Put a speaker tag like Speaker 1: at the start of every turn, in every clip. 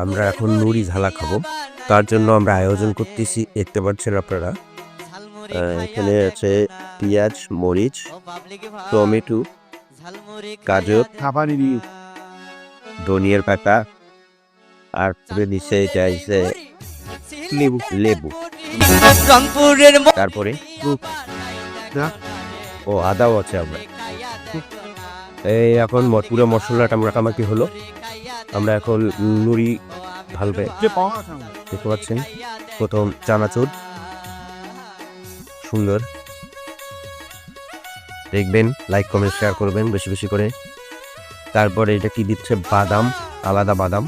Speaker 1: আমরা এখন নুরি ঝালা খাবো, তার জন্য আমরা আয়োজন করতেছি। দেখতে পাচ্ছেন আপনারা, এখানে আছে পেঁয়াজ, মরিচ, টমেটো, গাজর, ধনিয়ার পাতা, আর নিচে চাইছে লেবু লেবু তারপরে ও আদাও আছে। আমরা এই এখন পুরো মশলাটা মাখামাখি হলো। আমরা এখন নুরি ঢালবে। দেখতে পাচ্ছেন প্রথম চানাচুর, সুন্দর। দেখবেন, লাইক কমেন্ট শেয়ার করবেন বেশি বেশি করে। তারপরে এটা কি দিচ্ছে, বাদাম, আলাদা বাদাম।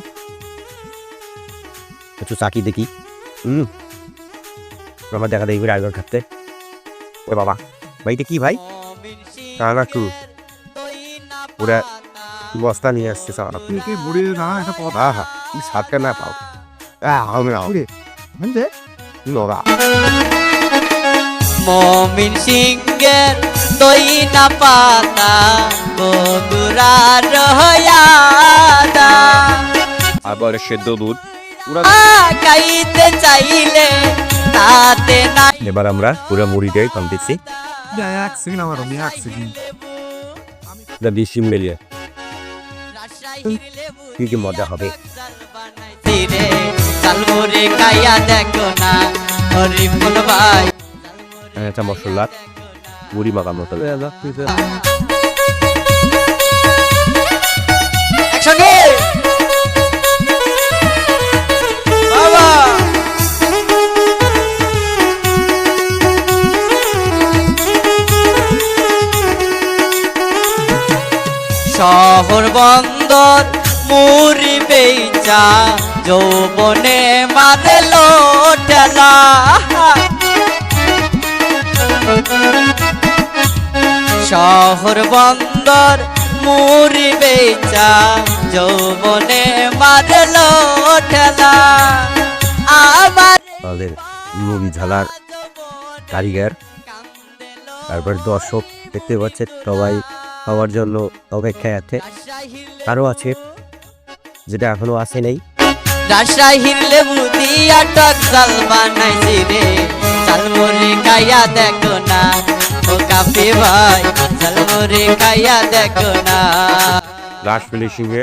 Speaker 1: একটু চাকি দেখি। আমার দেখা দেখি আয়োজন খাচ্ছে। ও বাবা, ভাইটা কি ভাই? কানাকু পুরা বস্তা নিয়ে আসছে। সাতটা না পাও
Speaker 2: মমিন সিংহের দই না পাতা বগুড়ার রহয়াদা।
Speaker 1: আবার সেদ্ধ দুধ
Speaker 2: গাইতে চাইলে তাতে না।
Speaker 1: এবার আমরা পুরো মুড়িটাই টানতেছি। বেশি মিলিয়ে কি কি মজা হবে।
Speaker 2: চালমুড়ি খাইয়া দেখো না হরিমন ভাই।
Speaker 1: একটা মশলা মুড়ি মাখানো মতো।
Speaker 2: শহর বন্দর মুড়ি বেচা যৌবনে মারলো ঠেলা। শহর বন্দর মুড়ি বেচা যৌবনে মারলো ঠেলা।
Speaker 1: আমাদের মুড়ি ঝালার কারিগর, তারপর দর্শক দেখতে পাচ্ছেন সবাই খাওয়ার জন্য অপেক্ষায় আছে। আরও আছে যেটা এখনো আসে নেই।
Speaker 2: রাজশাহীর লেবু দিয়া টক জাল বানাইছি রে, চালমুড়ি খাইয়া দেখো না ও কাপি ভাই, চালমুড়ি খাইয়া দেখো না।
Speaker 1: লাস্ট ফিনিশিংয়ে